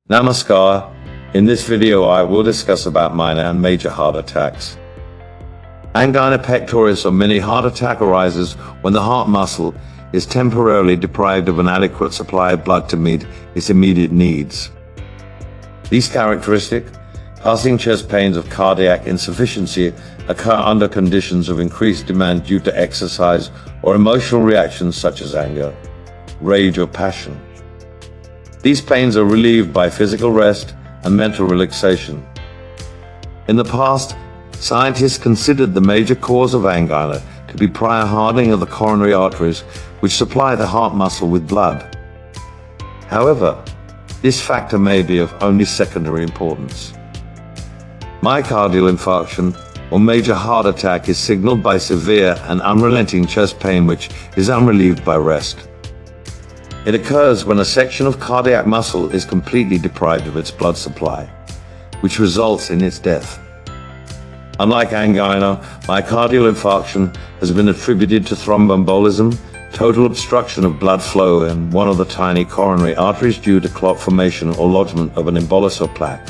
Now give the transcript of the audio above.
Namaskar. In this video I will discuss about minor and major heart attacks. Angina pectoris or mini heart attack arises when the heart muscle is temporarily deprived of an adequate supply of blood to meet its immediate needs. These characteristic, passing chest pains of cardiac insufficiency occur under conditions of increased demand due to exercise or emotional reactions such as anger, rage or passion. These pains are relieved by physical rest and mental relaxation. In the past, scientists considered the major cause of angina to be prior hardening of the coronary arteries, which supply the heart muscle with blood. However, this factor may be of only secondary importance. Myocardial infarction or major heart attack is signaled by severe and unrelenting chest pain which is unrelieved by rest. It occurs when a section of cardiac muscle is completely deprived of its blood supply, which results in its death. Unlike angina, myocardial infarction has been attributed to thromboembolism, total obstruction of blood flow in one of the tiny coronary arteries due to clot formation or lodgement of an embolus or plaque.